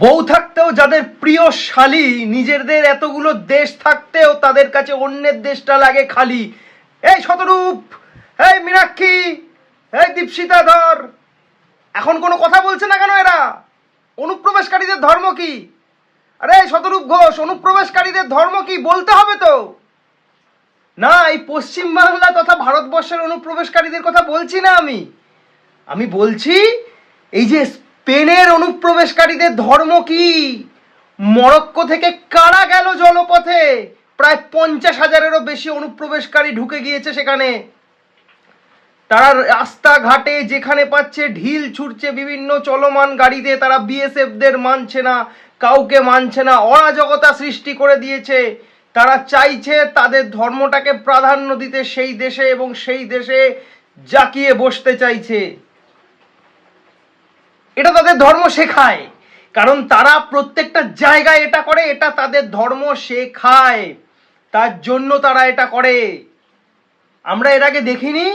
বউ থাকতেও যাদের প্রিয় শালী, নিজেদের এতগুলো দেশ থাকতেও তাদের কাছে অন্যের দেশটা লাগে খালি। এই শতরূপ, এই মীনাক্ষী, এই দীপশিতা ধর, এখন কোনো কথা বলছে না কেন এরা? অনুপ্রবেশকারীদের ধর্ম কি? আরে শতরূপ ঘোষ, অনুপ্রবেশকারীদের ধর্ম কি বলতে হবে তো। না, এই পশ্চিম বাংলা তথা ভারতবর্ষের অনুপ্রবেশকারীদের কথা বলছি না আমি বলছি এই যে স্পেনের অনুপ্রবেশকারীদের ধর্ম কি? মরক্কো থেকে কারা গেল জলপথে? প্রায় 50,000-এরও বেশি অনুপ্রবেশকারী ঢুকে গিয়েছে সেখানে। তারা রাস্তাঘাটে যেখানে পাচ্ছে ঢিল ছুটছে বিভিন্ন চলমান গাড়িতে। তারা বিএসএফদের মানছে না, কাউকে মানছে না, অরাজকতা সৃষ্টি করে দিয়েছে। তারা চাইছে তাদের ধর্মটাকে প্রাধান্য দিতে সেই দেশে, এবং সেই দেশে জাকিয়ে বসতে চাইছে। এটা তাদের ধর্ম শেখায়, কারণ তারা প্রত্যেকটা জায়গায় এটা করে, এটা তাদের ধর্ম শেখায়, তার জন্য তারা এটা করে। আমরা এর আগে দেখিনি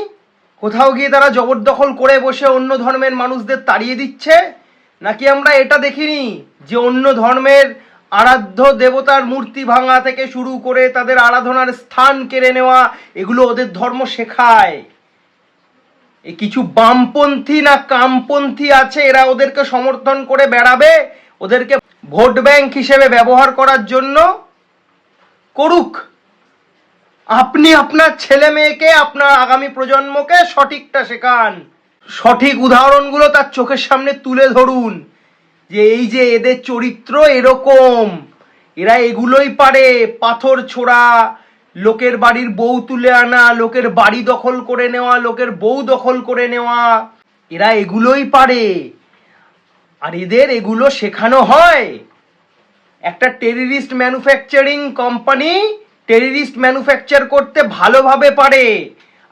কোথাও গিয়ে তারা জবরদখল করে বসে অন্য ধর্মের মানুষদের তাড়িয়ে দিচ্ছে? নাকি আমরা এটা দেখিনি যে অন্য ধর্মের আরাধ্য দেবতার মূর্তি ভাঙা থেকে শুরু করে তাদের আরাধনার স্থান কেড়ে নেওয়া, এগুলো ওদের ধর্ম শেখায়? এই কিছু বামপন্থী না কামপন্থী আছে, এরা ওদেরকে সমর্থন করে বেড়াবে, ওদেরকে ভোট ব্যাংক হিসেবে ব্যবহার করার জন্য। করুক, আপনি আপনার ছেলে মেয়েকে, আপনার আগামী প্রজন্মকে সঠিকটা শেখান, সঠিক উদাহরণগুলো তার চোখের সামনে তুলে ধরুন, যে এই যে এদের চরিত্র এরকম, এরা এগুলোই পারে। পাথর ছোড়া, লোকের বাড়ির বউ তুলে আনা, লোকের বাড়ি দখল করে নেওয়া, লোকের বউ দখল করে নেওয়া, এরা এগুলোই পারে। আর এদের এগুলো শেখানো হয়। একটা terrorist manufacturing company terrorist manufacture করতে ভালোভাবে পারে।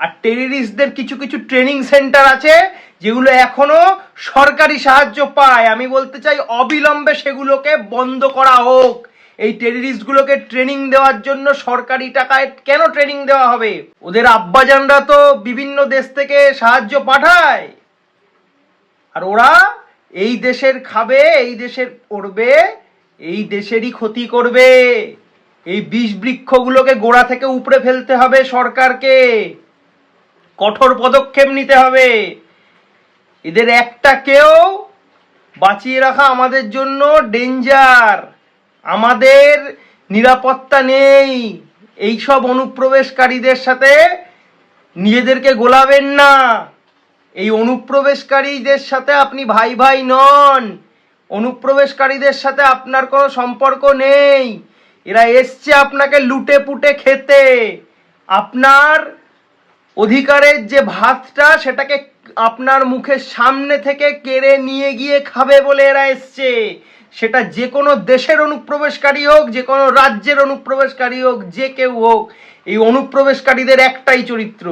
আর টেররিস্টদের কিছু কিছু ট্রেনিং সেন্টার আছে যেগুলো এখনো সরকারি সাহায্য পায়। আমি বলতে চাই অবিলম্বে সেগুলোকে বন্ধ করা হোক। এই টেররিস্টগুলোকে ট্রেনিং দেওয়ার জন্য সরকারি টাকায় কেন ট্রেনিং দেওয়া হবে? ওদের আব্বাজানরা তো বিভিন্ন দেশ থেকে সাহায্য পাঠায়, আর ওরা এই দেশের খাবে, এই দেশের পড়বে, এই দেশেরই ক্ষতি করবে। এই বিষ বৃক্ষগুলোকে গোড়া থেকে উপড়ে ফেলতে হবে সরকারকে, কঠোর পদক্ষেপ নিতে হবে। এদের একটাকেও বাঁচিয়ে রাখা আমাদের জন্য ডেঞ্জার। আমাদের নিরাপত্তা নেই। এইসব অনুপ্রবেশকারীদের সাথে নিজেদেরকে গোলাবেন না। এই অনুপ্রবেশকারীদের সাথে আপনি ভাই ভাই নন, অনুপ্রবেশকারীদের সাথে আপনার কোনো সম্পর্ক নেই। এরা এসছে আপনাকে লুটে পুটে খেতে। আপনার অধিকারের যে ভাতটা, সেটাকে আপনার মুখের সামনে থেকে কেড়ে নিয়ে গিয়ে খাবে বলে এরা এসছে। সেটা যে কোনো দেশের অনুপ্রবেশকারী হোক, যে কোনো রাজ্যের অনুপ্রবেশকারী হোক, যে কেউ হোক, এই অনুপ্রবেশকারীদের একটাই চরিত্র,